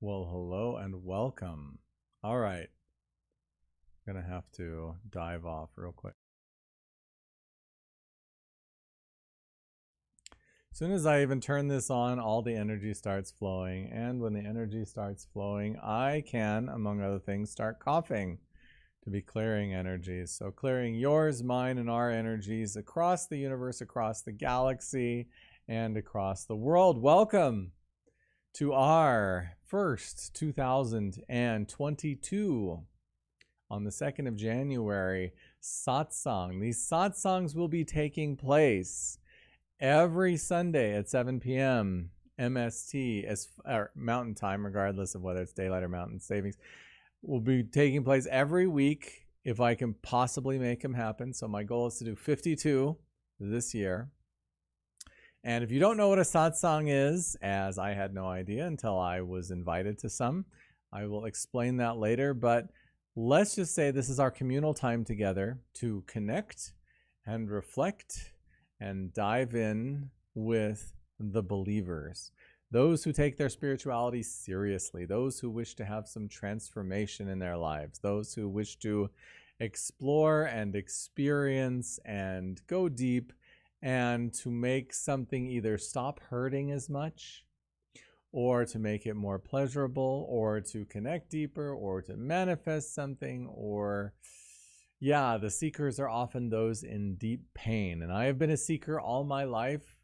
Well, hello and welcome. All right. Gonna have to dive off real quick. As soon as I even turn this on, all the energy starts flowing. And when the energy starts flowing, I can, among other things, start coughing to be clearing energies. So clearing yours, mine, and our energies across the universe, across the galaxy, and across the world. Welcome to our first 2022 on the 2nd of January satsang. These satsangs will be taking place every Sunday at 7 p.m. MST, or Mountain Time, regardless of whether it's daylight or mountain savings, will be taking place every week if I can possibly make them happen. So my goal is to do 52 this year. And if you don't know what a satsang is, as I had no idea until I was invited to some, I will explain that later. But let's just say this is our communal time together to connect and reflect and dive in with the believers, those who take their spirituality seriously, those who wish to have some transformation in their lives, those who wish to explore and experience and go deep, and to make something either stop hurting as much, or to make it more pleasurable, or to connect deeper, or to manifest something, or the seekers are often those in deep pain. And I have been a seeker all my life,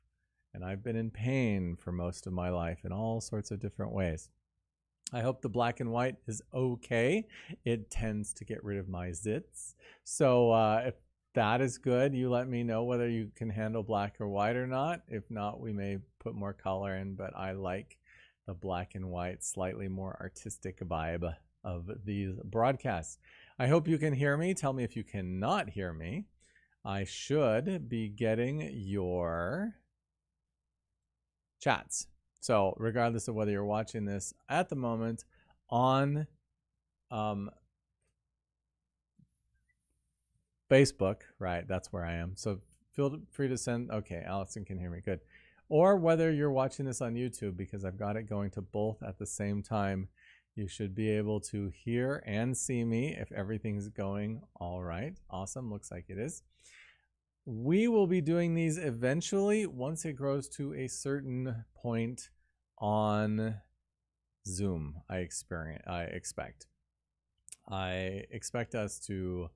and I've been in pain for most of my life in all sorts of different ways. I hope the black and white is okay. It tends to get rid of my zits. So if that is good, you let me know whether you can handle black or white or not. If not, we may put more color in, but I like the black and white, slightly more artistic vibe of these broadcasts. I hope you can hear me. Tell me if you cannot hear me. I should be getting your chats. So regardless of whether you're watching this at the moment on Facebook, right, that's where I am. So feel free to send, okay, Allison can hear me, good. Or whether you're watching this on YouTube, because I've got it going to both at the same time. You should be able to hear and see me if everything's going all right. Awesome, looks like it is. We will be doing these eventually once it grows to a certain point on Zoom, I expect. I expect us to,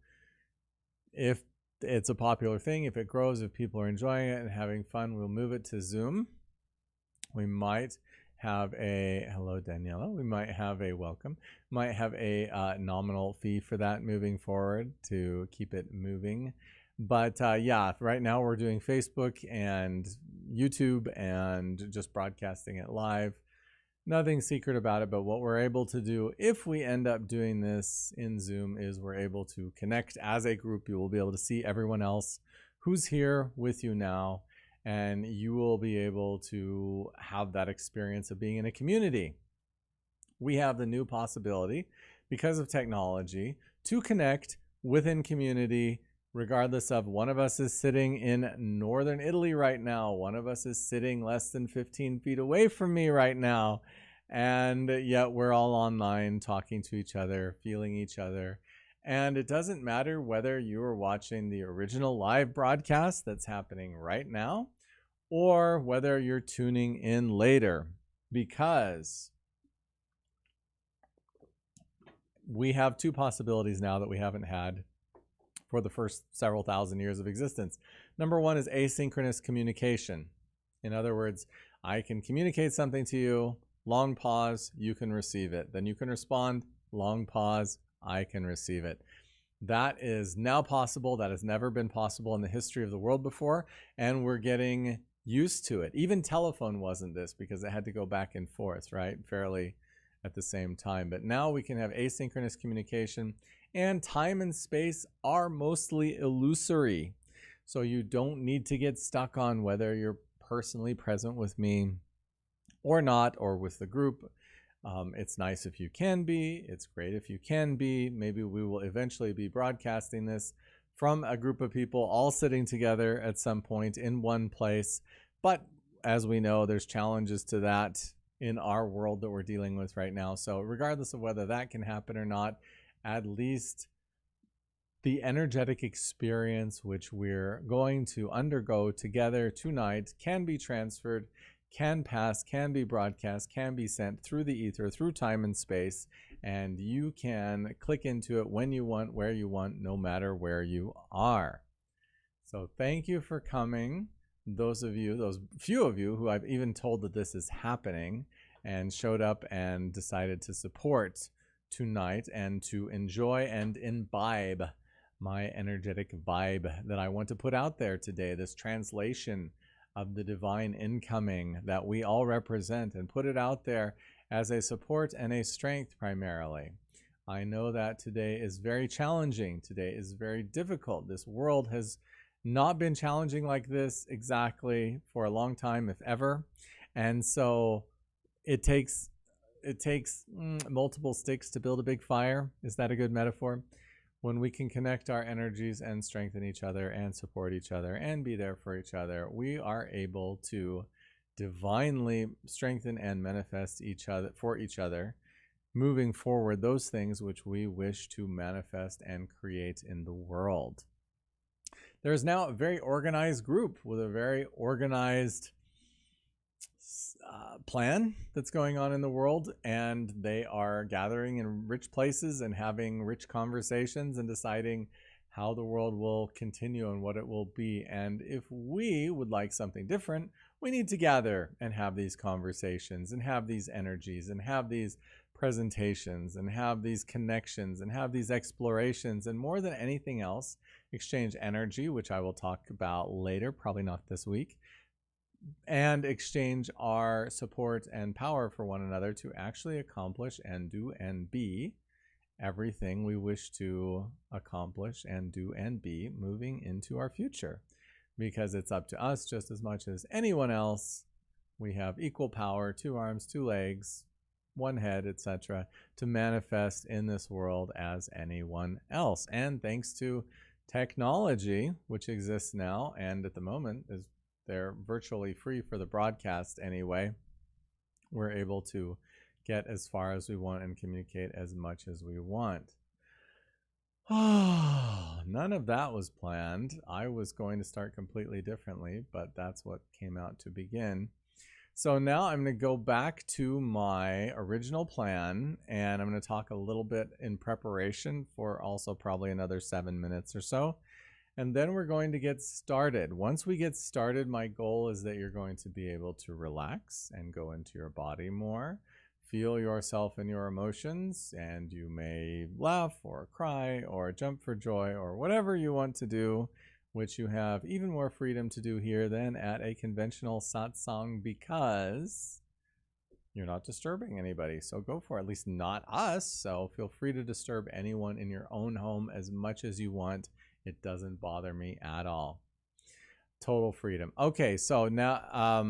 if it's a popular thing, if it grows, if people are enjoying it and having fun, we'll move it to Zoom. We might have a, hello Daniela, we might have a welcome, might have a nominal fee for that moving forward to keep it moving. But right now we're doing Facebook and YouTube and just broadcasting it live. Nothing secret about it, but what we're able to do if we end up doing this in Zoom is we're able to connect as a group. You will be able to see everyone else who's here with you now, and you will be able to have that experience of being in a community. We have the new possibility, because of technology, to connect within community, regardless of one of us is sitting in northern Italy right now, one of us is sitting less than 15 feet away from me right now, and yet we're all online talking to each other, feeling each other. And it doesn't matter whether you are watching the original live broadcast that's happening right now, or whether you're tuning in later, because we have two possibilities now that we haven't had for the first several thousand years of existence. Number one is asynchronous communication. In other words, I can communicate something to you, long pause, you can receive it. Then you can respond, long pause, I can receive it. That is now possible. That has never been possible in the history of the world before, and we're getting used to it. Even telephone wasn't this, because it had to go back and forth, right? Fairly at the same time. But now we can have asynchronous communication, and time and space are mostly illusory. So you don't need to get stuck on whether you're personally present with me or not, or with the group. It's nice if you can be. It's great if you can be. Maybe we will eventually be broadcasting this from a group of people all sitting together at some point in one place. But as we know, there's challenges to that in our world that we're dealing with right now. So regardless of whether that can happen or not, at least the energetic experience which we're going to undergo together tonight can be transferred, can pass, can be broadcast, can be sent through the ether, through time and space, and you can click into it when you want, where you want, no matter where you are. So thank you for coming. Those of you, those few of you who I've even told that this is happening and showed up and decided to support tonight and to enjoy and imbibe my energetic vibe that I want to put out there today, this translation of the divine incoming that we all represent, and put it out there as a support and a strength primarily. I know that today is very challenging. Today is very difficult. This world has not been challenging like this exactly for a long time, if ever. And so it takes multiple sticks to build a big fire. Is that a good metaphor? When we can connect our energies and strengthen each other and support each other and be there for each other, we are able to divinely strengthen and manifest each other for each other, moving forward those things which we wish to manifest and create in the world. There is now a very organized group with a very organized plan that's going on in the world, and they are gathering in rich places and having rich conversations and deciding how the world will continue and what it will be. And if we would like something different, we need to gather and have these conversations and have these energies and have these presentations and have these connections and have these explorations, and more than anything else, exchange energy, which I will talk about later, probably not this week, and exchange our support and power for one another to actually accomplish and do and be everything we wish to accomplish and do and be moving into our future. Because it's up to us just as much as anyone else. We have equal power, 2 arms, 2 legs, 1 head, etc., to manifest in this world as anyone else. And thanks to technology, which exists now, and at the moment is they're virtually free for the broadcast anyway, we're able to get as far as we want and communicate as much as we want. None of that was planned. I was going to start completely differently, but that's what came out to begin. So now I'm going to go back to my original plan, and I'm going to talk a little bit in preparation for also probably another 7 minutes or so. And then we're going to get started. Once we get started, my goal is that you're going to be able to relax and go into your body more, feel yourself and your emotions, and you may laugh or cry or jump for joy or whatever you want to do, which you have even more freedom to do here than at a conventional satsang, because you're not disturbing anybody. So go for it, at least not us. So feel free to disturb anyone in your own home as much as you want. It doesn't bother me at all. Total freedom. Okay, so now,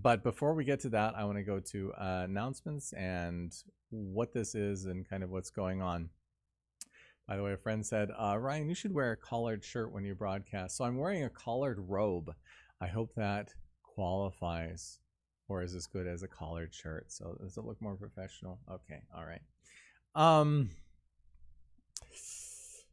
but before we get to that, I want to go to announcements and what this is and kind of what's going on. By the way, a friend said, Ryan, you should wear a collared shirt when you broadcast. So I'm wearing a collared robe. I hope that qualifies, or is as good as a collared shirt. So does it look more professional? Okay, all right.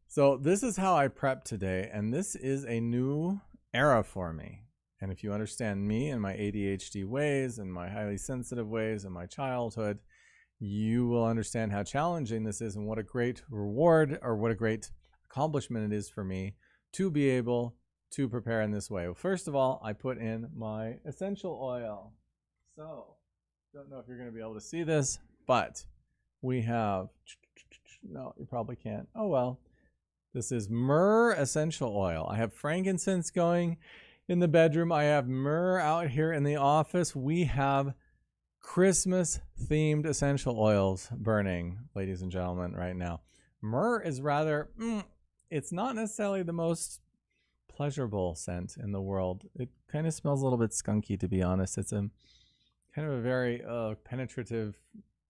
So this is how I prep today, and this is a new era for me. And if you understand me and my ADHD ways and my highly sensitive ways and my childhood, you will understand how challenging this is and what a great reward or what a great accomplishment it is for me to be able to prepare in this way. Well, first of all, I put in my essential oil. So, don't know if you're going to be able to see this, but we have, no, you probably can't. Oh, well. This is Myrrh Essential Oil. I have frankincense going in the bedroom. I have myrrh out here in the office. We have Christmas-themed essential oils burning, ladies and gentlemen, right now. Myrrh is rather, it's not necessarily the most pleasurable scent in the world. It kind of smells a little bit skunky, to be honest. It's a kind of a very penetrative,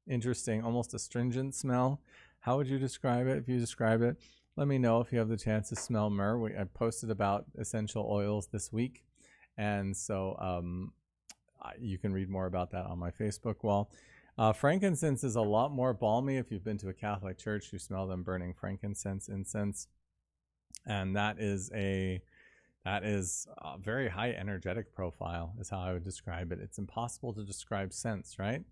interesting, almost astringent smell. How would you describe it if you describe it? Let me know if you have the chance to smell myrrh. I posted about essential oils this week, and so you can read more about that on my Facebook wall. Frankincense is a lot more balmy. If you've been to a Catholic church, you smell them burning frankincense, incense. And that is a very high energetic profile is how I would describe it. It's impossible to describe sense, right?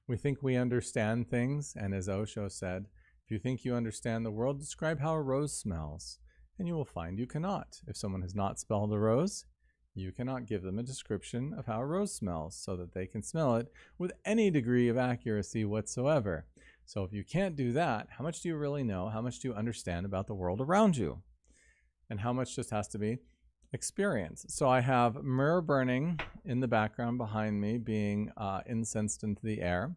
We think we understand things, and as Osho said, if you think you understand the world, describe how a rose smells, and you will find you cannot. If someone has not smelled a rose, you cannot give them a description of how a rose smells so that they can smell it with any degree of accuracy whatsoever. So if you can't do that, how much do you really know? How much do you understand about the world around you? And how much just has to be experience? So I have myrrh burning in the background behind me, being incensed into the air.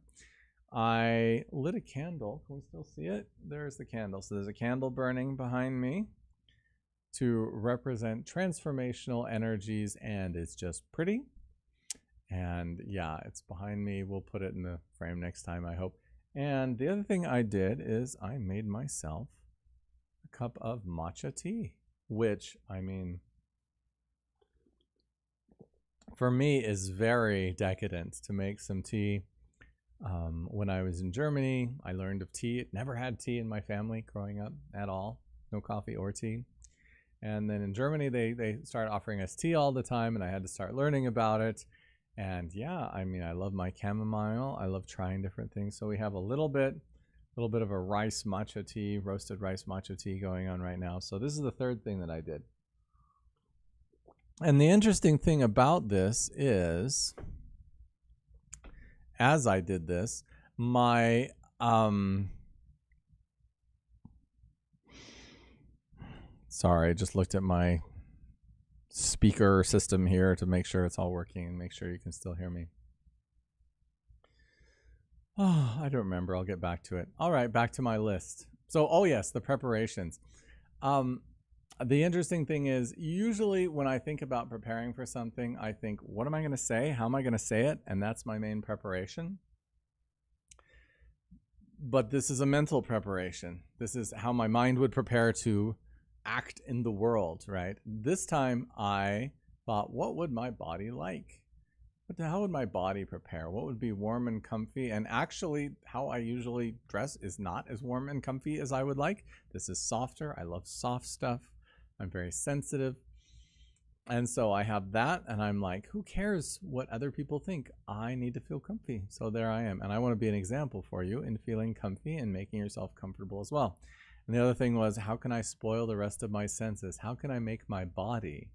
I lit a candle. Can we still see it? There's the candle. So there's a candle burning behind me to represent transformational energies, and it's just pretty. And yeah, it's behind me. We'll put it in the frame next time, I hope. And the other thing I did is I made myself a cup of matcha tea, which, I mean, for me is very decadent to make some tea. When I was in Germany, I learned of tea. Never had tea in my family growing up at all. No coffee or tea. And then in Germany, they started offering us tea all the time, and I had to start learning about it. And yeah, I mean, I love my chamomile. I love trying different things. So we have a little bit of a rice matcha tea, roasted rice matcha tea going on right now. So this is the third thing that I did. And the interesting thing about this is, as I did this, my sorry, I just looked at my speaker system here to make sure it's all working and make sure you can still hear me. Oh, I don't remember. I'll get back to it. All right, back to my list. So, oh yes, the preparations. The interesting thing is, usually when I think about preparing for something, I think, what am I going to say? How am I going to say it? And that's my main preparation. But this is a mental preparation. This is how my mind would prepare to act in the world, right? This time I thought, what would my body like? How would my body prepare? What would be warm and comfy? And actually, how I usually dress is not as warm and comfy as I would like. This is softer. I love soft stuff. I'm very sensitive. And so I have that, and I'm like, who cares what other people think? I need to feel comfy. So there I am. And I want to be an example for you in feeling comfy and making yourself comfortable as well. And the other thing was, how can I spoil the rest of my senses? How can I make my body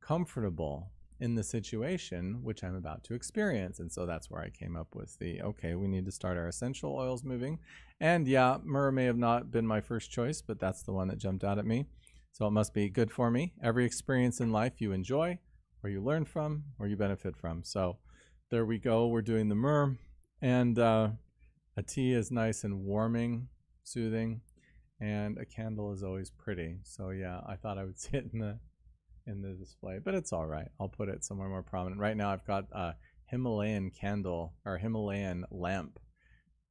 comfortable in the situation which I'm about to experience? And so that's where I came up with the, okay, we need to start our essential oils moving. And yeah, myrrh may have not been my first choice, but that's the one that jumped out at me. So it must be good for me. Every experience in life you enjoy, or you learn from, or you benefit from. So there we go. We're doing the myrrh. And a tea is nice and warming, soothing. And a candle is always pretty. So yeah, I thought I would see it in the display, but it's all right. I'll put it somewhere more prominent. Right now I've got a Himalayan candle, or Himalayan lamp,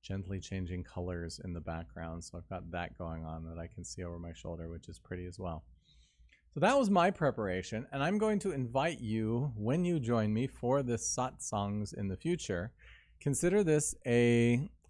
gently changing colors in the background. So I've got that going on that I can see over my shoulder, which is pretty as well. So that was my preparation, and I'm going to invite you, when you join me for this satsangs in the future, consider this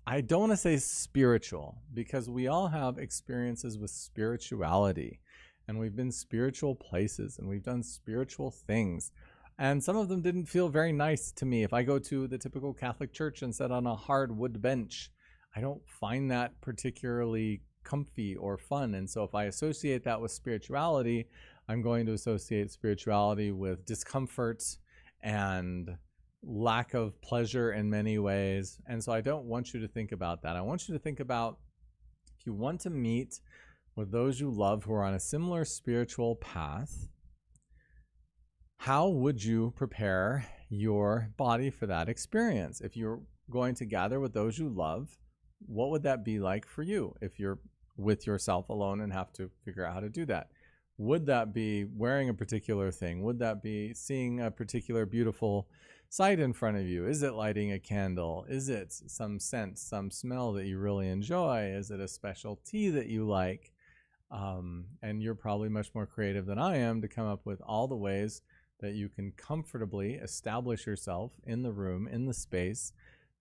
I don't want to say spiritual, because we all have experiences with spirituality, and we've been spiritual places, and we've done spiritual things. And some of them didn't feel very nice to me. If I go to the typical Catholic church and sit on a hard wood bench, I don't find that particularly comfy or fun. And so if I associate that with spirituality, I'm going to associate spirituality with discomfort and lack of pleasure in many ways. And so I don't want you to think about that. I want you to think about, if you want to meet with those you love who are on a similar spiritual path, how would you prepare your body for that experience? If you're going to gather with those you love, what would that be like for you if you're with yourself alone and have to figure out how to do that? Would that be wearing a particular thing? Would that be seeing a particular beautiful sight in front of you? Is it lighting a candle? Is it some scent, some smell that you really enjoy? Is it a special tea that you like? And you're probably much more creative than I am to come up with all the ways that you can comfortably establish yourself in the room, in the space,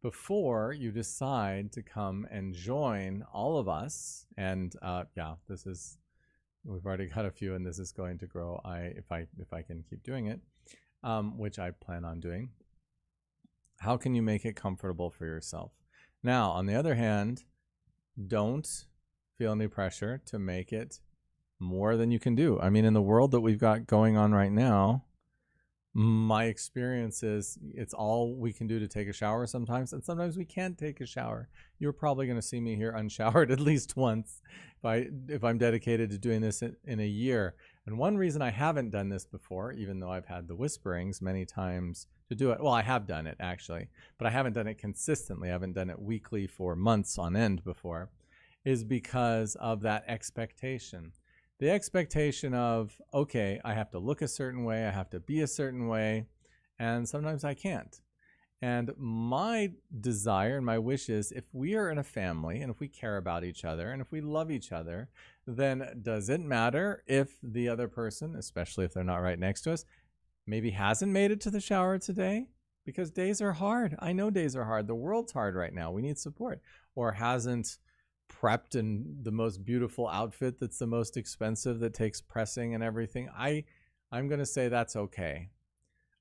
before you decide to come and join all of us. And yeah, this is, we've already got a few, and this is going to grow. If I can keep doing it, which I plan on doing. How can you make it comfortable for yourself? Now, on the other hand, don't feel any pressure to make it more than you can do. I mean, in the world that we've got going on right now, my experience is it's all we can do to take a shower sometimes, and sometimes we can't take a shower. You're probably going to see me here unshowered at least once if I'm dedicated to doing this in a year. And one reason I haven't done this before, even though I've had the whisperings many times to do it, well, I have done it actually, but I haven't done it consistently. I haven't done it weekly for months on end before, is because of that expectation. The expectation of, okay, I have to look a certain way, I have to be a certain way, and sometimes I can't. And my desire and my wish is, if we are in a family and if we care about each other and if we love each other, then does it matter if the other person, especially if they're not right next to us, maybe hasn't made it to the shower today? Because days are hard. I know days are hard. The world's hard right now. We need support. Or hasn't prepped in the most beautiful outfit that's the most expensive, that takes pressing and everything. I'm going to say that's okay.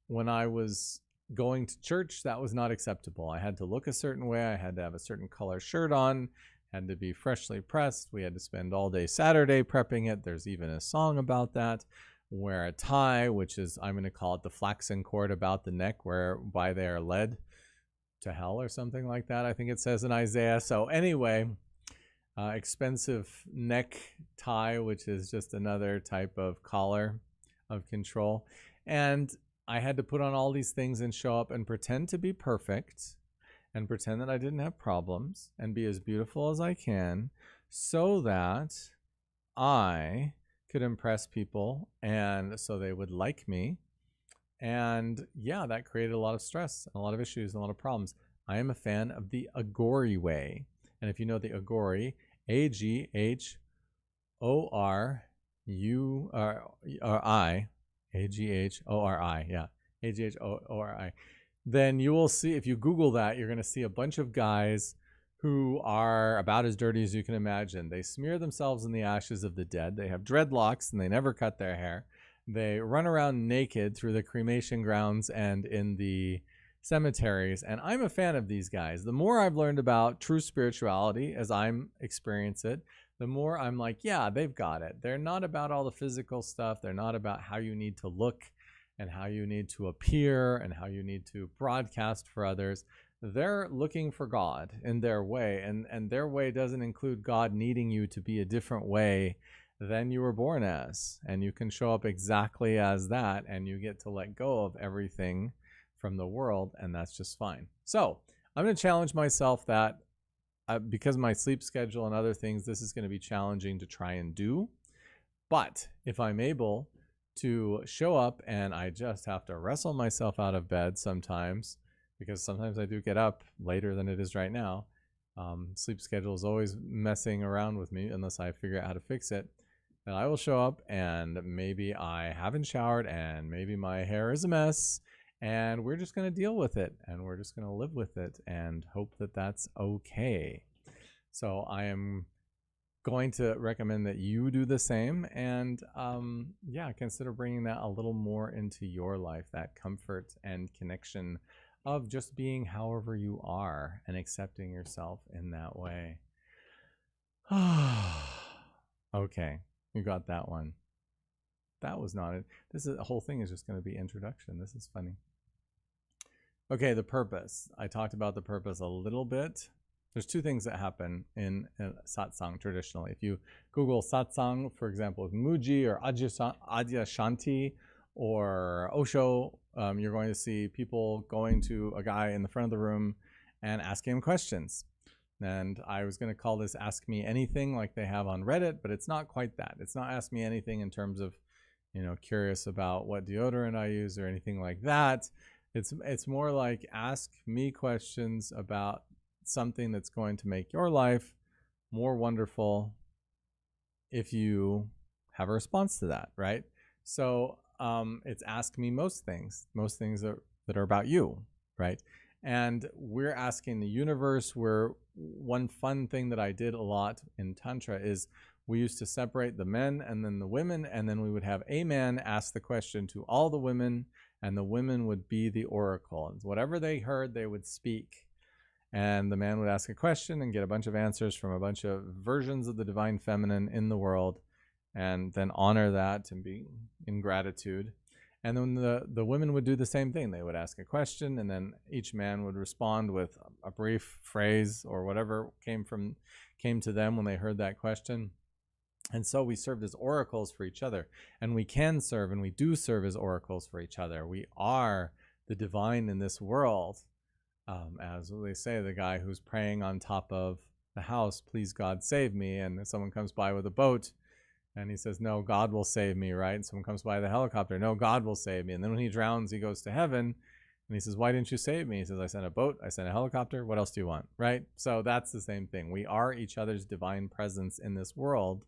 When I was going to church, that was not acceptable. I had to look a certain way. I had to have a certain color shirt on, had to be freshly pressed. We had to spend all day Saturday prepping it. There's even a song about that. Wear a tie, which is, I'm going to call it the flaxen cord about the neck, whereby they are led to hell or something like that. I think it says in Isaiah. So anyway, expensive neck tie, which is just another type of collar of control. And I had to put on all these things and show up and pretend to be perfect and pretend that I didn't have problems and be as beautiful as I can, so that I could impress people and so they would like me. And yeah, that created a lot of stress, and a lot of issues, and a lot of problems. I am a fan of the Agori way. And if you know the Agori, Aghori, yeah, Aghori, then you will see, if you Google that, you're going to see a bunch of guys who are about as dirty as you can imagine. They smear themselves in the ashes of the dead. They have dreadlocks and they never cut their hair. They run around naked through the cremation grounds and in the cemeteries. And I'm a fan of these guys. The more I've learned about true spirituality as I'm experience it, the more I'm like, yeah, they've got it. They're not about all the physical stuff. They're not about how you need to look and how you need to appear and how you need to broadcast for others. They're looking for God in their way, and their way doesn't include God needing you to be a different way than you were born as. And you can show up exactly as that, and you get to let go of everything from the world, and that's just fine. So I'm going to challenge myself that because of my sleep schedule and other things, this is going to be challenging to try and do. But if I'm able to show up and I just have to wrestle myself out of bed sometimes, because sometimes I do get up later than it is right now. Sleep schedule is always messing around with me unless I figure out how to fix it. And I will show up and maybe I haven't showered and maybe my hair is a mess, and we're just going to deal with it and we're just going to live with it and hope that that's okay. So I am going to recommend that you do the same, and yeah, consider bringing that a little more into your life, that comfort and connection of just being however you are and accepting yourself in that way. Okay, you got that one. That was not it. The whole thing is just going to be introduction. This is funny. Okay, the purpose. I talked about the purpose a little bit. There's two things that happen in satsang traditionally. If you Google satsang, for example, with Muji or Adyashanti or Osho, you're going to see people going to a guy in the front of the room and asking him questions. And I was going to call this Ask Me Anything like they have on Reddit, but it's not quite that. It's not Ask Me Anything in terms of, curious about what deodorant I use or anything like that. It's more like ask me questions about something that's going to make your life more wonderful if you have a response to that, right? So it's ask me most things that are about you, right? And we're asking the universe. Where one fun thing that I did a lot in Tantra is we used to separate the men and then the women, and then we would have a man ask the question to all the women, and the women would be the oracle. And whatever they heard, they would speak. And the man would ask a question and get a bunch of answers from a bunch of versions of the divine feminine in the world, and then honor that and be in gratitude. And then the women would do the same thing. They would ask a question, and then each man would respond with a brief phrase or whatever came to them when they heard that question. And so we served as oracles for each other, and we can serve, and we do serve as oracles for each other. We are the divine in this world. As they say, the guy who's praying on top of the house, please God save me, and someone comes by with a boat, and he says, no, God will save me, right? And someone comes by the helicopter, no, God will save me. And then when he drowns, he goes to heaven, and he says, why didn't you save me? He says, I sent a boat, I sent a helicopter, what else do you want, right? So that's the same thing. We are each other's divine presence in this world.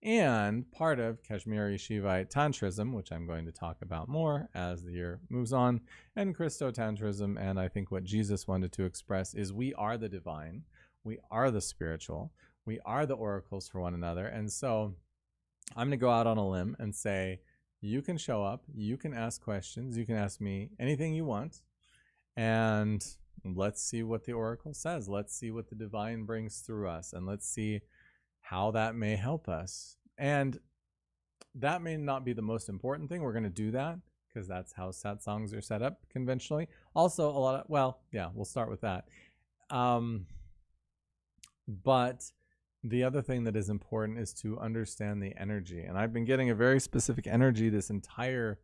And part of Kashmiri Shivite Tantrism, which I'm going to talk about more as the year moves on, and Christo-Tantrism, and I think what Jesus wanted to express is we are the divine, we are the spiritual, we are the oracles for one another. And so I'm going to go out on a limb and say, you can show up, you can ask questions, you can ask me anything you want, and let's see what the oracle says. Let's see what the divine brings through us, and let's see how that may help us. And that may not be the most important thing. We're going to do that because that's how satsangs are set up conventionally. Also, we'll start with that. But the other thing that is important is to understand the energy. And I've been getting a very specific energy this entire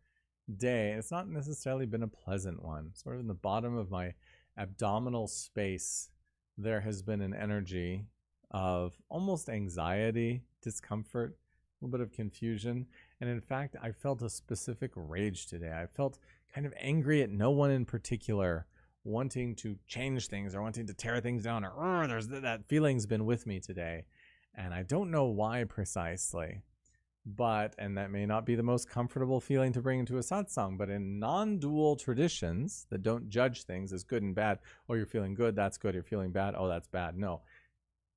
day. It's not necessarily been a pleasant one. Sort of in the bottom of my abdominal space, there has been an energy of almost anxiety, discomfort, a little bit of confusion. And in fact, I felt a specific rage today. I felt kind of angry at no one in particular, wanting to change things or wanting to tear things down, or there's that feeling's been with me today. And I don't know why precisely, and that may not be the most comfortable feeling to bring into a satsang, but in non-dual traditions that don't judge things as good and bad, oh, you're feeling good, that's good, you're feeling bad, oh, that's bad. No.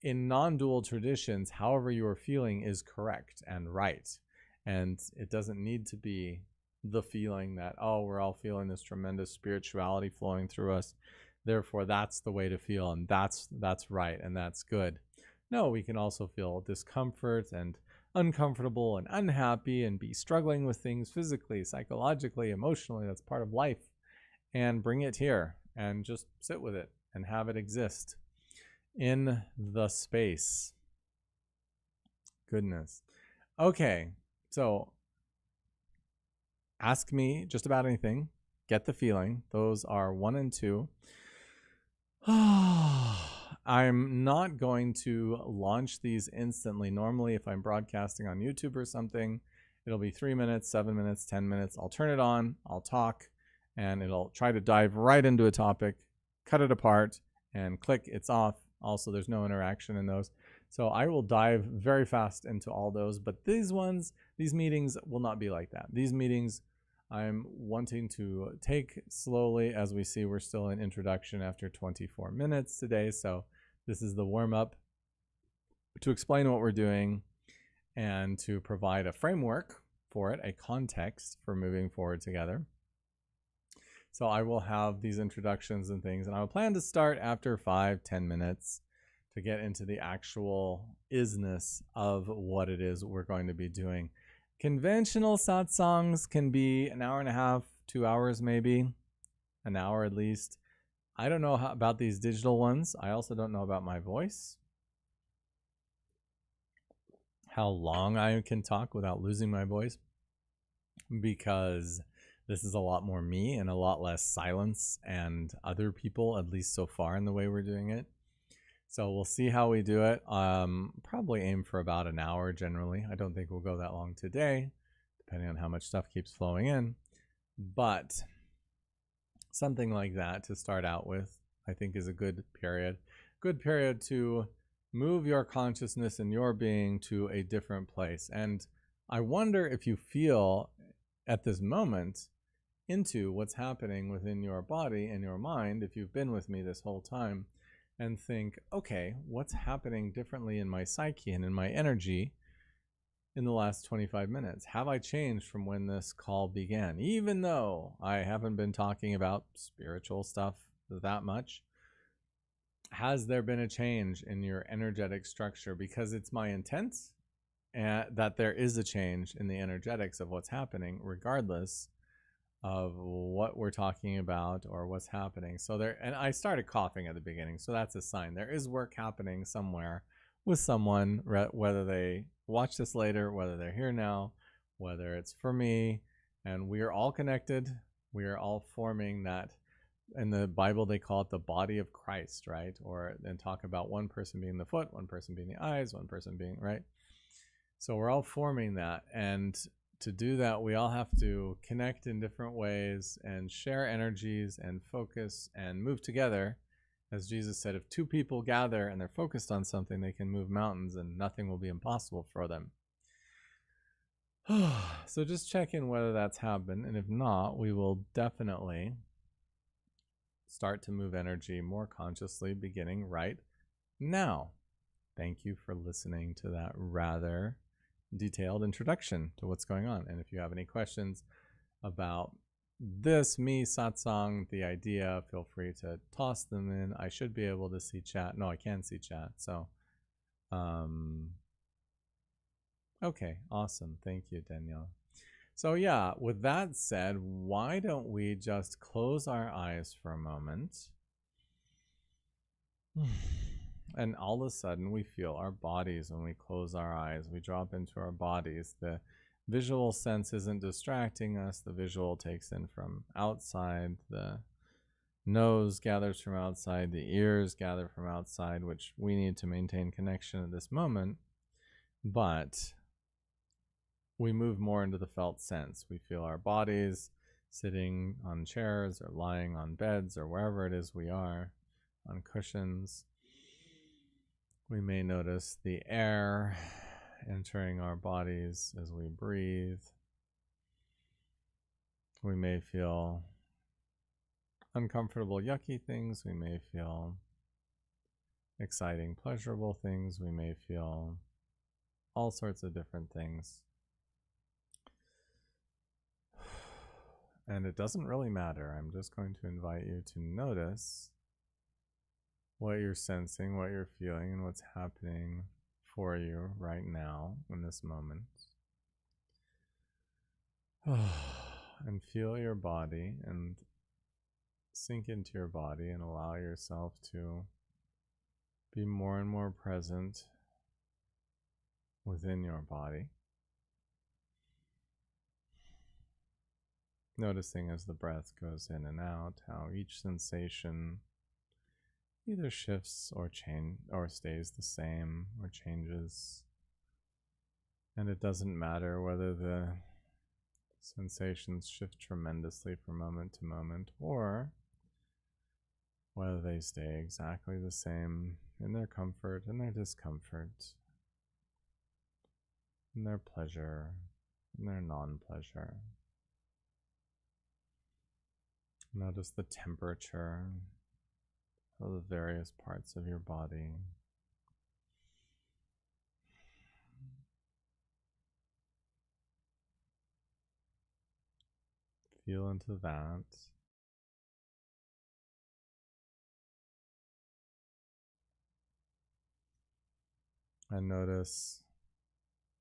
In non-dual traditions, however you are feeling is correct and right. And it doesn't need to be the feeling that, oh, we're all feeling this tremendous spirituality flowing through us, therefore that's the way to feel, and that's right and that's good. No, we can also feel discomfort and uncomfortable and unhappy and be struggling with things physically, psychologically, emotionally. That's part of life. And bring it here and just sit with it and have it exist in the space. Goodness. Okay, so ask me just about anything. Get the feeling. Those are 1 and 2. I'm not going to launch these instantly. Normally, if I'm broadcasting on YouTube or something, it'll be 3 minutes, 7 minutes, 10 minutes. I'll turn it on, I'll talk, and it'll try to dive right into a topic, cut it apart, and click, it's off. Also, there's no interaction in those. So I will dive very fast into all those. But these meetings will not be like that. These meetings, I'm wanting to take slowly. As we see, we're still in introduction after 24 minutes today. So this is the warm-up to explain what we're doing and to provide a framework for it, a context for moving forward together. So I will have these introductions and things, and I will plan to start after 5-10 minutes to get into the actual isness of what it is we're going to be doing. Conventional satsangs can be an hour and a half, 2 hours maybe, an hour at least. I don't know about these digital ones. I also don't know about my voice, how long I can talk without losing my voice, because this is a lot more me and a lot less silence and other people, at least so far in the way we're doing it. So we'll see how we do it. Probably aim for about an hour generally. I don't think we'll go that long today, depending on how much stuff keeps flowing in. But something like that to start out with, I think, is a good period. Good period to move your consciousness and your being to a different place. And I wonder if you feel at this moment into what's happening within your body and your mind, if you've been with me this whole time, and think, okay, what's happening differently in my psyche and in my energy in the last 25 minutes? Have I changed from when this call began? Even though I haven't been talking about spiritual stuff that much, has there been a change in your energetic structure? Because it's my intent that there is a change in the energetics of what's happening, regardless of what we're talking about or what's happening. So there, and I started coughing at the beginning, so that's a sign there is work happening somewhere with someone, whether they watch this later, whether they're here now, whether it's for me. And we are all connected. We are all forming that. In the Bible, they call it the body of Christ, right? Or then talk about one person being the foot, one person being the eyes, one person being, right? So we're all forming that. And to do that, we all have to connect in different ways and share energies and focus and move together. As Jesus said, if two people gather and they're focused on something, they can move mountains and nothing will be impossible for them. So just check in whether that's happened. And if not, we will definitely start to move energy more consciously beginning right now. Thank you for listening to that rather detailed introduction to what's going on. And if you have any questions about this, me, satsang, the idea, feel free to toss them in. I should be able to see chat. No, I can see chat. So, okay, awesome. Thank you, Danielle. So yeah, with that said, why don't we just close our eyes for a moment? And all of a sudden we feel our bodies when we close our eyes. We drop into our bodies. The visual sense isn't distracting us. The visual takes in from outside. The nose gathers from outside. The ears gather from outside, which we need to maintain connection at this moment. But we move more into the felt sense. We feel our bodies sitting on chairs or lying on beds or wherever it is we are, on cushions. We may notice the air entering our bodies as we breathe. We may feel uncomfortable, yucky things. We may feel exciting, pleasurable things. We may feel all sorts of different things. And it doesn't really matter. I'm just going to invite you to notice what you're sensing, what you're feeling, and what's happening for you right now in this moment. And feel your body and sink into your body and allow yourself to be more and more present within your body. Noticing as the breath goes in and out, how each sensation either shifts or stays the same or changes. And it doesn't matter whether the sensations shift tremendously from moment to moment or whether they stay exactly the same in their comfort and their discomfort, in their pleasure and their non-pleasure. Notice the temperature of the various parts of your body. Feel into that. And notice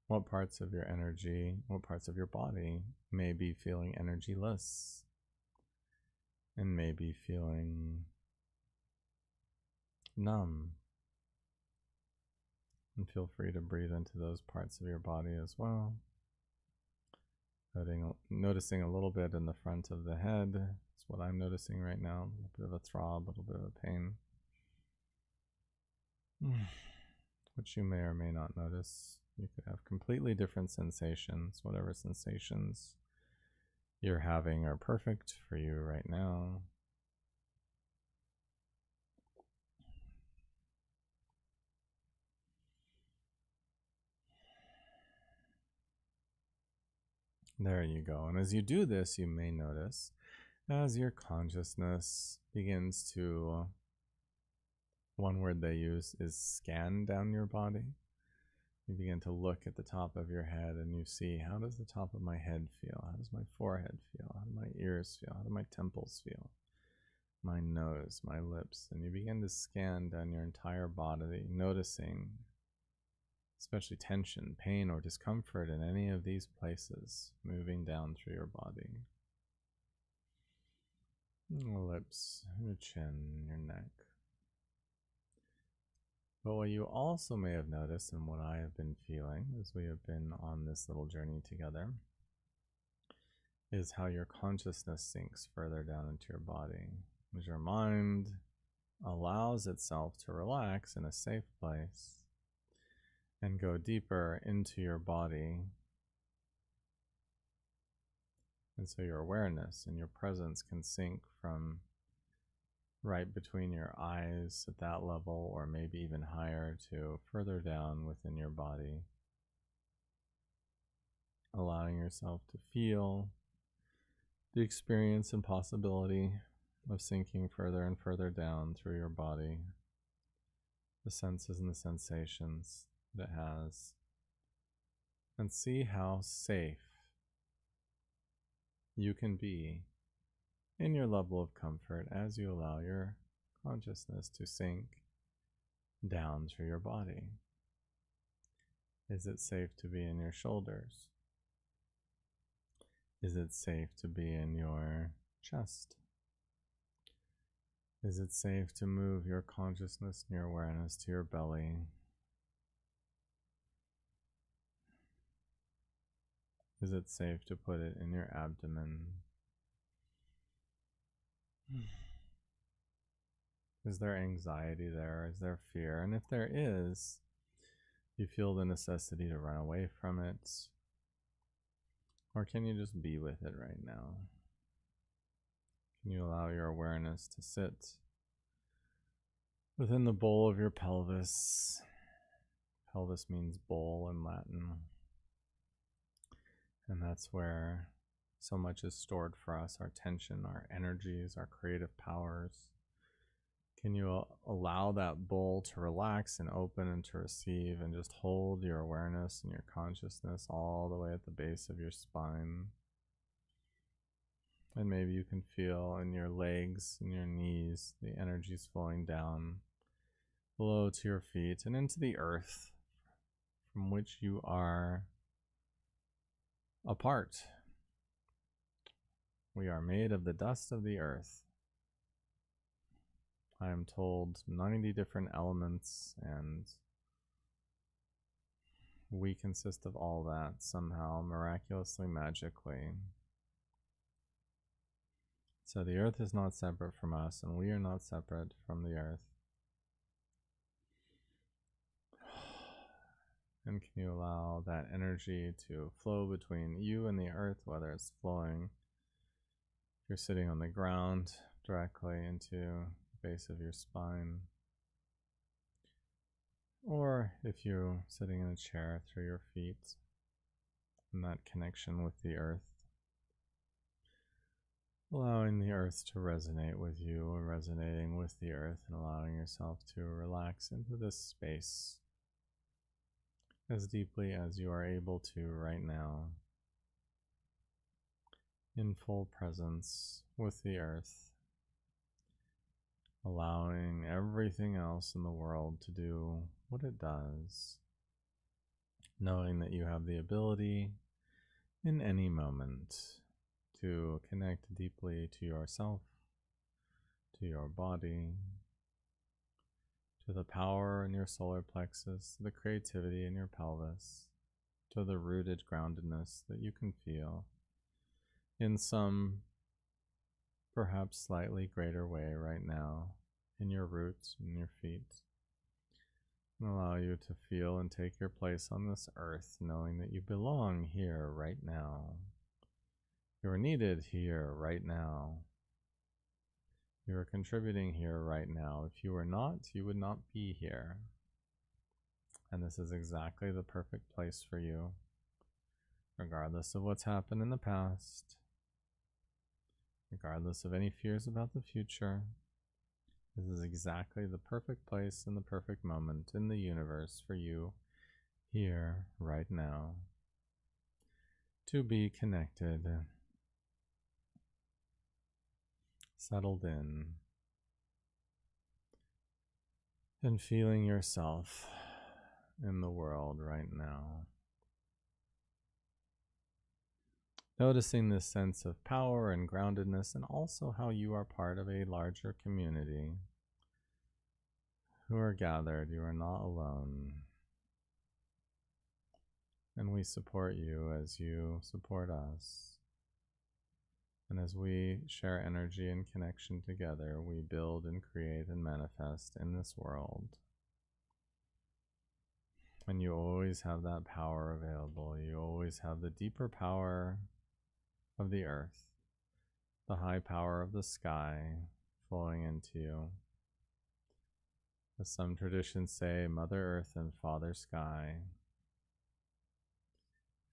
what parts of your energy, what parts of your body may be feeling energyless and may be feeling numb. And feel free to breathe into those parts of your body as well. Noticing a little bit in the front of the head. That's what I'm noticing right now. A little bit of a throb, a little bit of a pain. Which you may or may not notice. You could have completely different sensations. Whatever sensations you're having are perfect for you right now. There you go. And as you do this, you may notice as your consciousness begins to, one word they use is scan down your body. You begin to look at the top of your head and you see, how does the top of my head feel? How does my forehead feel? How do my ears feel? How do my temples feel? My nose, my lips. And you begin to scan down your entire body, noticing especially tension, pain, or discomfort in any of these places moving down through your body. Your lips, your chin, your neck. But what you also may have noticed, and what I have been feeling as we have been on this little journey together, is how your consciousness sinks further down into your body. As your mind allows itself to relax in a safe place and go deeper into your body. And so your awareness and your presence can sink from right between your eyes at that level, or maybe even higher, to further down within your body, allowing yourself to feel the experience and possibility of sinking further and further down through your body, the senses and the sensations that it has, and see how safe you can be in your level of comfort as you allow your consciousness to sink down through your body. Is it safe to be in your shoulders? Is it safe to be in your chest? Is it safe to move your consciousness and your awareness to your belly? Is it safe to put it in your abdomen? Is there anxiety there? Is there fear? And if there is, you feel the necessity to run away from it? Or can you just be with it right now? Can you allow your awareness to sit within the bowl of your pelvis? Pelvis means bowl in Latin. And that's where so much is stored for us, our tension, our energies, our creative powers. Can you allow that bowl to relax and open and to receive, and just hold your awareness and your consciousness all the way at the base of your spine? And maybe you can feel in your legs and your knees the energies flowing down below to your feet and into the earth from which you are a part. We are made of the dust of the earth. I am told 90 different elements, and we consist of all that somehow, miraculously, magically. So the earth is not separate from us, and we are not separate from the earth. And can you allow that energy to flow between you and the earth, whether it's flowing, if you're sitting on the ground, directly into the base of your spine, or if you're sitting in a chair through your feet, and that connection with the earth, allowing the earth to resonate with you, or resonating with the earth, and allowing yourself to relax into this space as deeply as you are able to right now, in full presence with the earth, allowing everything else in the world to do what it does, knowing that you have the ability in any moment to connect deeply to yourself, to your body, to the power in your solar plexus, to the creativity in your pelvis, to the rooted groundedness that you can feel in some perhaps slightly greater way right now in your roots, in your feet, and allow you to feel and take your place on this earth, knowing that you belong here right now. You are needed here right now. You are contributing here right now. If you were not, you would not be here. And this is exactly the perfect place for you regardless of what's happened in the past, regardless of any fears about the future. This is exactly the perfect place and the perfect moment in the universe for you here, right now, to be connected, settled in, and feeling yourself in the world right now. Noticing this sense of power and groundedness, and also how you are part of a larger community who are gathered. You are not alone. And we support you as you support us. And as we share energy and connection together, we build and create and manifest in this world. And you always have that power available. You always have the deeper power of the earth, the high power of the sky flowing into you. As some traditions say, Mother Earth and Father Sky.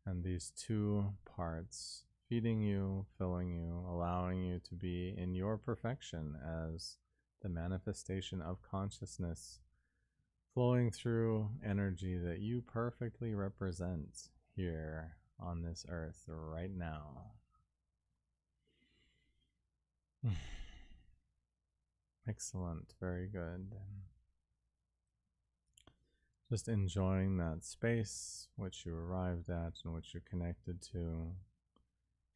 And these two parts feeding you, filling you, allowing you to be in your perfection as the manifestation of consciousness flowing through energy that you perfectly represent here on this earth right now. Excellent, very good. Just enjoying that space which you arrived at and which you're connected to,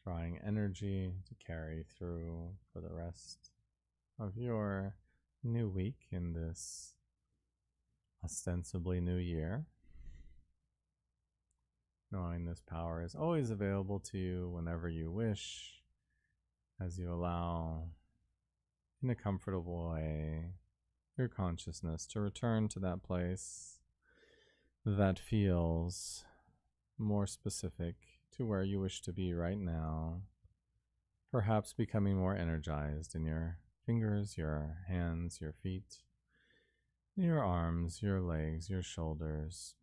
drawing energy to carry through for the rest of your new week in this ostensibly new year. Knowing this power is always available to you whenever you wish, as you allow, in a comfortable way, your consciousness to return to that place that feels more specific to where you wish to be right now, perhaps becoming more energized in your fingers, your hands, your feet, your arms, your legs, your shoulders,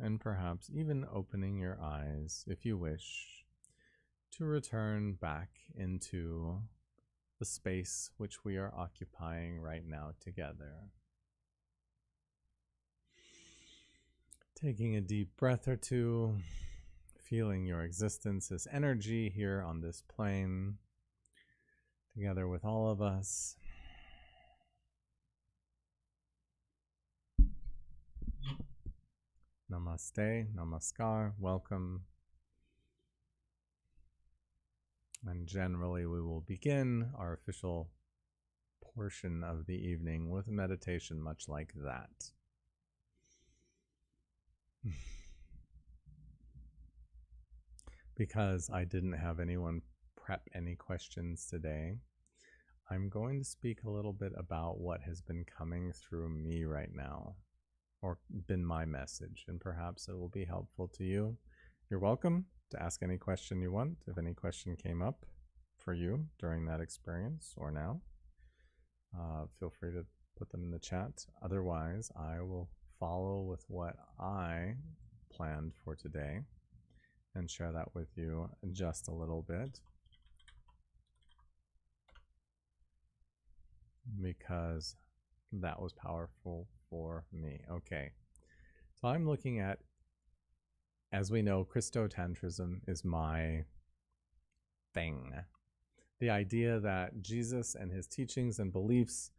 and perhaps even opening your eyes, if you wish, to return back into the space which we are occupying right now together. Taking a deep breath or two, feeling your existence as energy here on this plane, together with all of us. Namaste, namaskar, welcome. And generally we will begin our official portion of the evening with meditation much like that. Because I didn't have anyone prep any questions today, I'm going to speak a little bit about what has been coming through me right now, or been my message, and perhaps it will be helpful to you. You're welcome to ask any question you want, if any question came up for you during that experience or now. Feel free to put them in the chat. Otherwise, I will follow with what I planned for today and share that with you in just a little bit, because that was powerful for me. Okay, so I'm looking at, as we know, Christotantrism is my thing. The idea that Jesus and his teachings and beliefs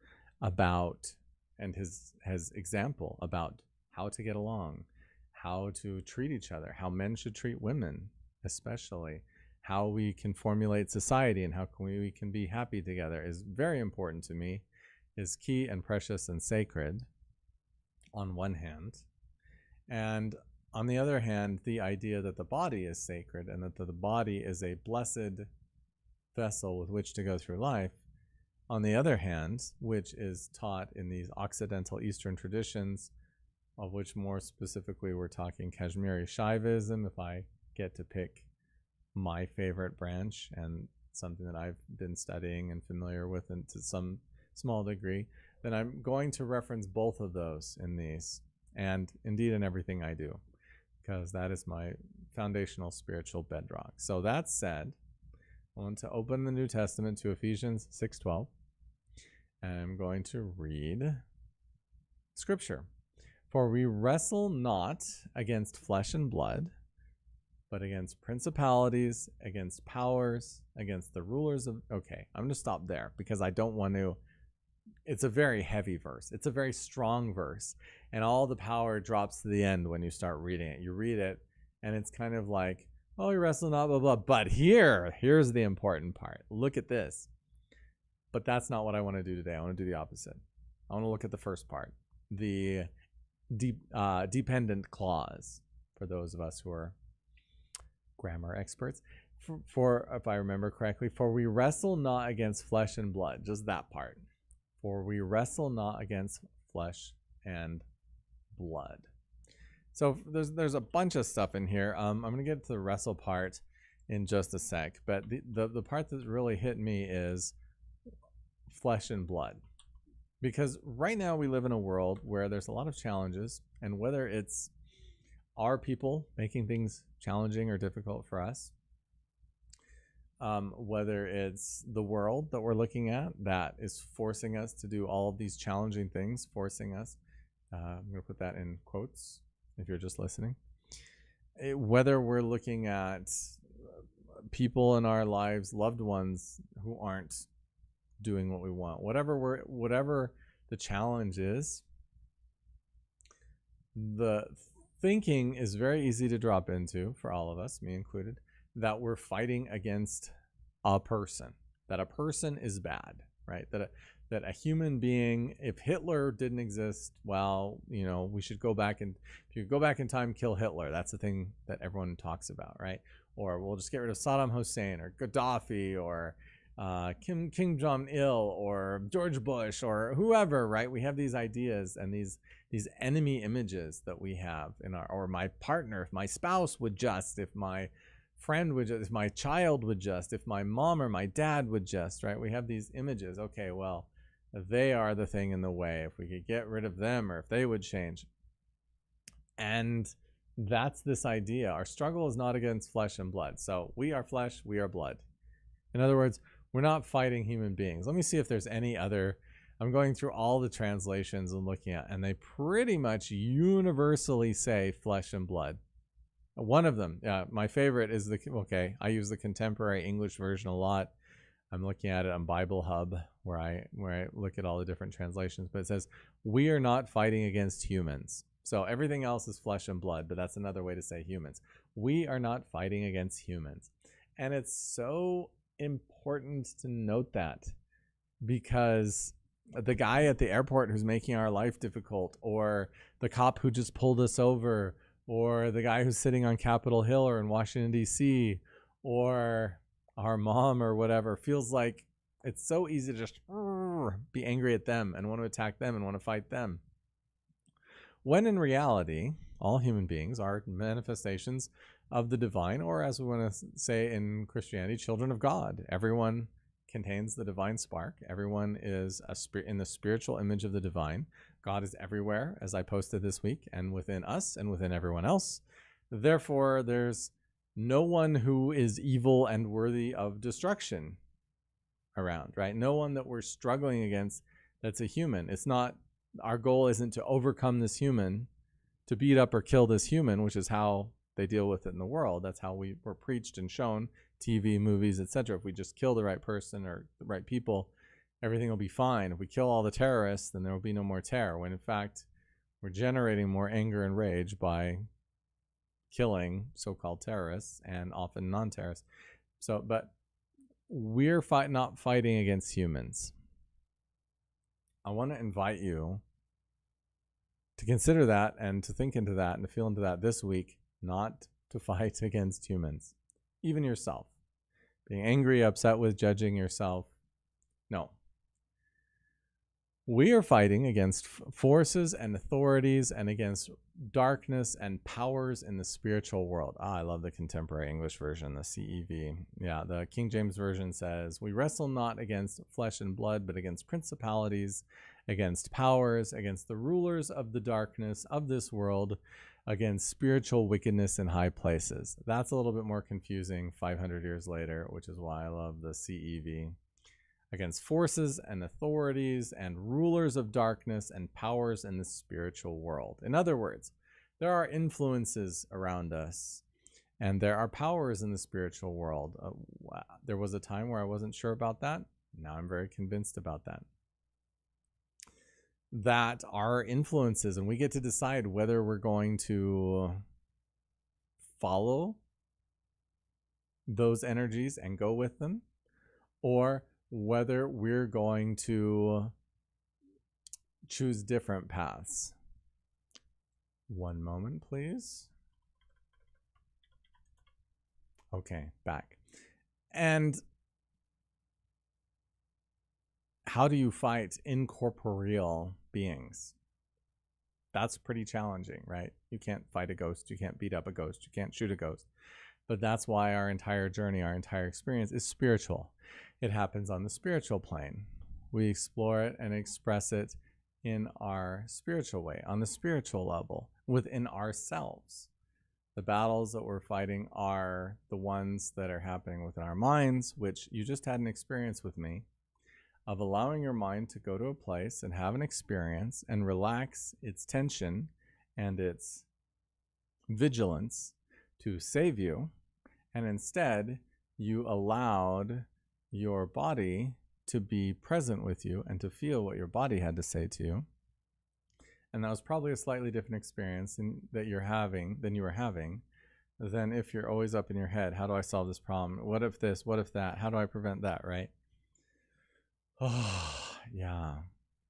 about, and his example about how to get along, how to treat each other, how men should treat women, especially, how we can formulate society and how we can be happy together is very important to me, is key and precious and sacred on one hand. And on the other hand, the idea that the body is sacred and that the body is a blessed vessel with which to go through life, on the other hand, which is taught in these Occidental Eastern traditions, of which more specifically we're talking Kashmiri Shaivism, if I get to pick my favorite branch and something that I've been studying and familiar with, and to some small degree, then I'm going to reference both of those in these, and indeed in everything I do, because that is my foundational spiritual bedrock. So that said, I want to open the New Testament to Ephesians 6:12. And I'm going to read Scripture. For we wrestle not against flesh and blood, but against principalities, against powers, against the rulers of... Okay, I'm going to stop there because I don't want to... It's a very heavy verse. It's a very strong verse. And all the power drops to the end when you start reading it. You read it, and it's kind of like, oh, you wrestle not, blah, blah. But here's the important part. Look at this. But that's not what I want to do today. I want to do the opposite. I want to look at the first part, the dependent clause, for those of us who are grammar experts. For if I remember correctly, for we wrestle not against flesh and blood, just that part. For we wrestle not against flesh and blood. So there's a bunch of stuff in here. I'm going to get to the wrestle part in just a sec, but the part that really hit me is flesh and blood. Because right now we live in a world where there's a lot of challenges, and whether it's our people making things challenging or difficult for us, whether it's the world that we're looking at that is forcing us to do all of these challenging things, forcing us, I'm going to put that in quotes if you're just listening, whether we're looking at people in our lives, loved ones who aren't doing what we want, whatever the challenge is, the thinking is very easy to drop into for all of us, me included, that we're fighting against a person, that a person is bad, right? That a human being, if Hitler didn't exist, well, we should go back and, if you go back in time, kill Hitler. That's the thing that everyone talks about, right? Or we'll just get rid of Saddam Hussein or Gaddafi or Kim Jong-il or George Bush or whoever, right? We have these ideas and these enemy images that we have in or my partner, if my spouse would just, if my friend would just, if my child would just, if my mom or my dad would just, right? We have these images. Okay, well, they are the thing in the way. If we could get rid of them, or if they would change. And that's this idea. Our struggle is not against flesh and blood. So we are flesh, we are blood. In other words, we're not fighting human beings. Let me see if there's any other. I'm going through all the translations and looking at, and they pretty much universally say flesh and blood. One of them, my favorite is I use the contemporary English version a lot. I'm looking at it on Bible Hub where I look at all the different translations, but it says, we are not fighting against humans. So everything else is flesh and blood, but that's another way to say humans. We are not fighting against humans. And it's so important to note that, because the guy at the airport who's making our life difficult, or the cop who just pulled us over, or the guy who's sitting on Capitol Hill or in Washington, D.C., or our mom or whatever, feels like it's so easy to just be angry at them and want to attack them and want to fight them. When in reality, all human beings are manifestations of the divine, or as we want to say in Christianity, children of God. Everyone contains the divine spark. Everyone is in the spiritual image of the divine. God is everywhere, as I posted this week, and within us and within everyone else. Therefore, there's no one who is evil and worthy of destruction around, right? No one that we're struggling against that's a human. It's not, our goal isn't to overcome this human, to beat up or kill this human, which is how they deal with it in the world. That's how we were preached and shown, TV, movies, etc. If we just kill the right person or the right people, everything will be fine. If we kill all the terrorists, then there will be no more terror, when in fact we're generating more anger and rage by killing so-called terrorists and often non-terrorists. So, but we're not fighting against humans. I want to invite you to consider that and to think into that and to feel into that this week, not to fight against humans, even yourself. Being angry, upset with, judging yourself. No. We are fighting against forces and authorities and against darkness and powers in the spiritual world. I love the contemporary English version, the CEV. Yeah, the King James Version says, we wrestle not against flesh and blood, but against principalities, against powers, against the rulers of the darkness of this world, against spiritual wickedness in high places. That's a little bit more confusing 500 years later, which is why I love the CEV. Against forces and authorities and rulers of darkness and powers in the spiritual world. In other words, there are influences around us, and there are powers in the spiritual world. There was a time where I wasn't sure about that. Now I'm very convinced about that. That are influences, and we get to decide whether we're going to follow those energies and go with them, or whether we're going to choose different paths. One moment, please. Okay, back. And how do you fight incorporeal beings? That's pretty challenging, right? You can't fight a ghost. You can't beat up a ghost. You can't shoot a ghost. But that's why our entire journey, our entire experience is spiritual. It happens on the spiritual plane. We explore it and express it in our spiritual way, on the spiritual level, within ourselves. The battles that we're fighting are the ones that are happening within our minds, which you just had an experience with me of allowing your mind to go to a place and have an experience and relax its tension and its vigilance to save you. And instead, you allowed your body to be present with you and to feel what your body had to say to you. And that was probably a slightly different experience that you were having than if you're always up in your head. How do I solve this problem? What if this? What if that? How do I prevent that, right? Oh, yeah.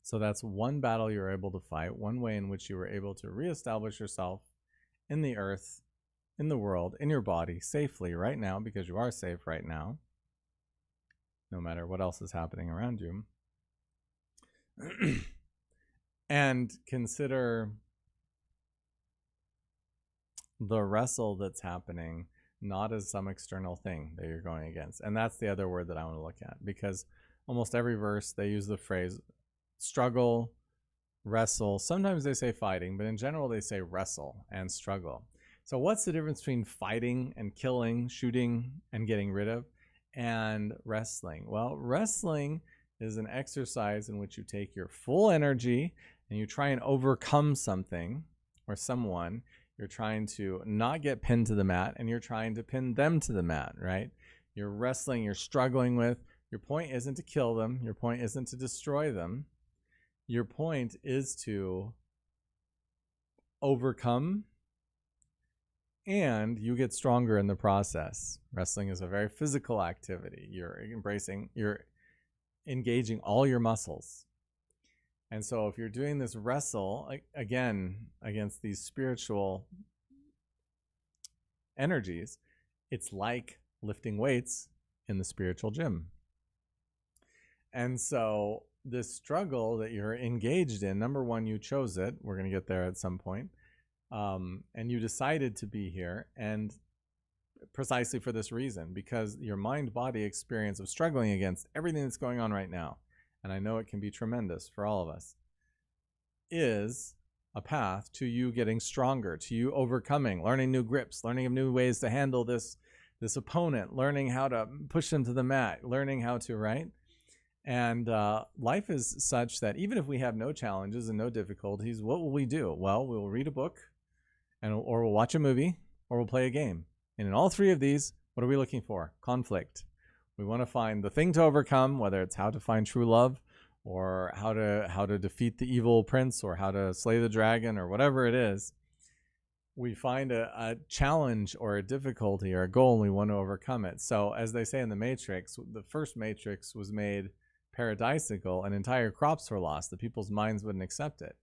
So that's one battle you're able to fight, one way in which you were able to reestablish yourself in the earth, in the world, in your body, safely right now, because you are safe right now, no matter what else is happening around you. And consider the wrestle that's happening not as some external thing that you're going against. And that's the other word that I want to look at, because almost every verse they use the phrase struggle, wrestle. Sometimes they say fighting, but in general they say wrestle and struggle. So what's the difference between fighting and killing, shooting and getting rid of, and wrestling? Well, wrestling is an exercise in which you take your full energy and you try and overcome something or someone. You're trying to not get pinned to the mat, and you're trying to pin them to the mat, right? You're wrestling, you're struggling with. Your point isn't to kill them. Your point isn't to destroy them. Your point is to overcome, and you get stronger in the process. Wrestling is a very physical activity. You're engaging all your muscles. And so if you're doing this wrestle, again, against these spiritual energies, it's like lifting weights in the spiritual gym. And so this struggle that you're engaged in, number one, you chose it. We're going to get there at some point. And you decided to be here, and precisely for this reason, because your mind-body experience of struggling against everything that's going on right now, and I know it can be tremendous for all of us, is a path to you getting stronger, to you overcoming, learning new grips, learning new ways to handle this opponent, learning how to push them to the mat, learning how to, right? And life is such that even if we have no challenges and no difficulties, what will we do? Well, we'll read a book, or we'll watch a movie, or we'll play a game. And in all three of these, what are we looking for? Conflict. We want to find the thing to overcome, whether it's how to find true love, or how to defeat the evil prince, or how to slay the dragon, or whatever it is. We find a challenge or a difficulty or a goal, and we want to overcome it. So as they say in the Matrix, the first Matrix was made paradisical, and entire crops were lost. The people's minds wouldn't accept it.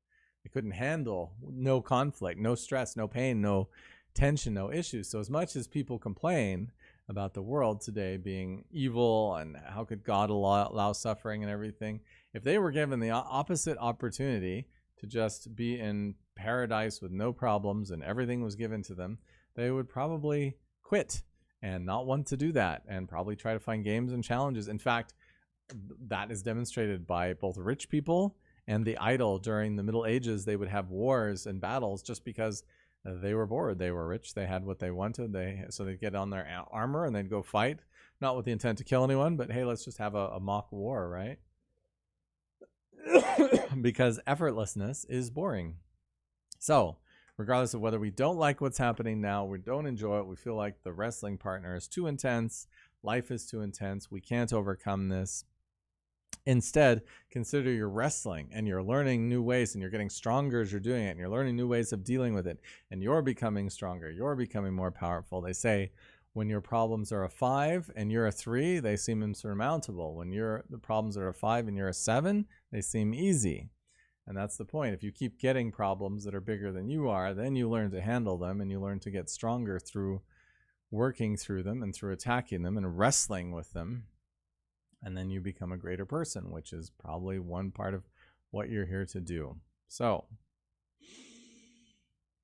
They couldn't handle no conflict, no stress, no pain, no tension, no issues. So as much as people complain about the world today being evil and how could God allow suffering and everything, if they were given the opposite opportunity to just be in paradise with no problems and everything was given to them, they would probably quit and not want to do that, and probably try to find games and challenges. In fact, that is demonstrated by both rich people and the idle. During the Middle Ages, they would have wars and battles just because They were bored. They were rich. They had what they wanted. So they'd get on their armor and they'd go fight, not with the intent to kill anyone, but hey, let's just have a mock war, right? Because effortlessness is boring. So, regardless of whether we don't like what's happening now, we don't enjoy it, we feel like the wrestling partner is too intense, life is too intense, we can't overcome this. Instead, consider you're wrestling and you're learning new ways and you're getting stronger as you're doing it and you're learning new ways of dealing with it and you're becoming stronger, you're becoming more powerful. They say when your problems are a 5 and you're a 3, they seem insurmountable. When the problems are a 5 and you're a 7, they seem easy. And that's the point. If you keep getting problems that are bigger than you are, then you learn to handle them and you learn to get stronger through working through them and through attacking them and wrestling with them. And then you become a greater person, which is probably one part of what you're here to do. So,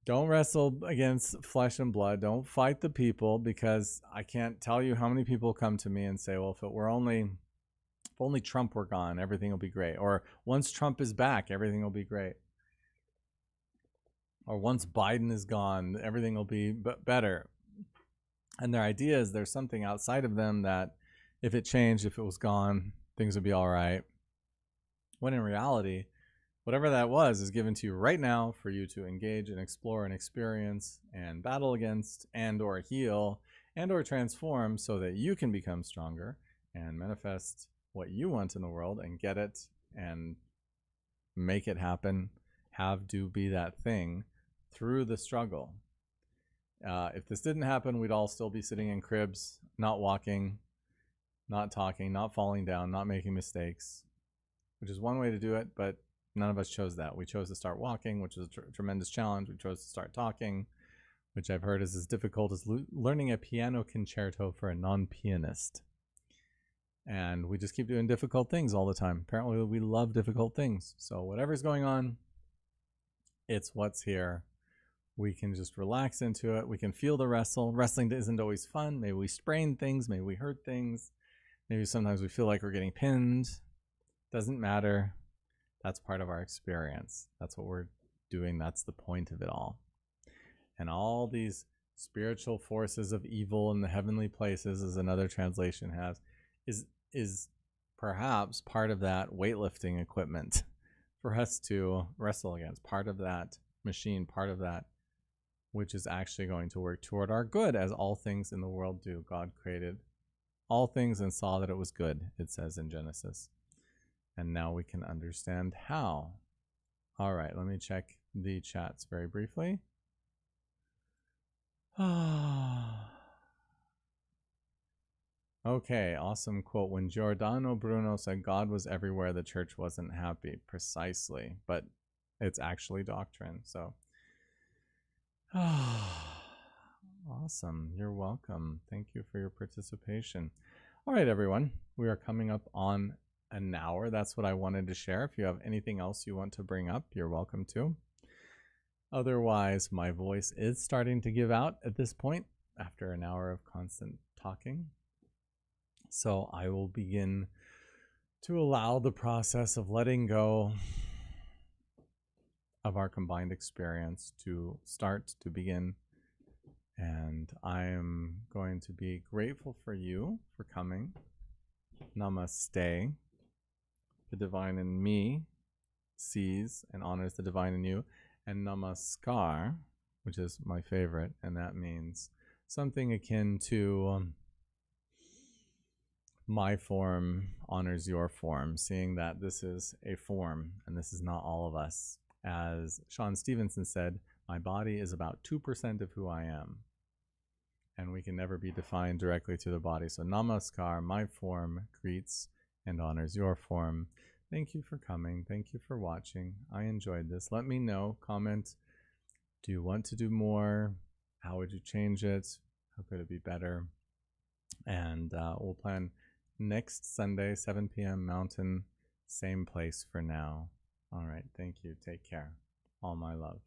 don't wrestle against flesh and blood. Don't fight the people, because I can't tell you how many people come to me and say, well, if only Trump were gone, everything will be great. Or once Trump is back, everything will be great. Or once Biden is gone, everything will be better. And their idea is there's something outside of them that if it changed, if it was gone, things would be all right. When in reality, whatever that was is given to you right now for you to engage and explore and experience and battle against and or heal and or transform so that you can become stronger and manifest what you want in the world and get it and make it happen, be that thing through the struggle. If this didn't happen, we'd all still be sitting in cribs, not walking, not talking, not falling down, not making mistakes, which is one way to do it, but none of us chose that. We chose to start walking, which is a tremendous challenge. We chose to start talking, which I've heard is as difficult as learning a piano concerto for a non-pianist. And we just keep doing difficult things all the time. Apparently we love difficult things. So whatever's going on, it's what's here. We can just relax into it. We can feel the wrestle. Wrestling isn't always fun. Maybe we sprain things. Maybe we hurt things. Maybe sometimes we feel like we're getting pinned. Doesn't matter. That's part of our experience. That's what we're doing. That's the point of it all. And all these spiritual forces of evil in the heavenly places, as another translation has, is perhaps part of that weightlifting equipment for us to wrestle against. Part of that machine, part of that which is actually going to work toward our good, as all things in the world do. God created all things and saw that it was good, it says in Genesis. And now we can understand how. All right, let me check the chats very briefly. Okay, awesome quote. When Giordano Bruno said God was everywhere, the church wasn't happy. Precisely, but it's actually doctrine. So, awesome. You're welcome. Thank you for your participation. All right, everyone. We are coming up on an hour. That's what I wanted to share. If you have anything else you want to bring up, you're welcome to. Otherwise, my voice is starting to give out at this point after an hour of constant talking. So I will begin to allow the process of letting go of our combined experience to start to begin. And I am going to be grateful for you for coming. Namaste. The divine in me sees and honors the divine in you. And namaskar, which is my favorite, and that means something akin to my form honors your form, seeing that this is a form and this is not all of us. As Sean Stevenson said, my body is about 2% of who I am, and we can never be defined directly through the body. So namaskar, my form greets and honors your form. Thank you for coming. Thank you for watching. I enjoyed this. Let me know. Comment. Do you want to do more? How would you change it? How could it be better? And we'll plan next Sunday, 7 p.m. Mountain, same place for now. All right. Thank you. Take care. All my love.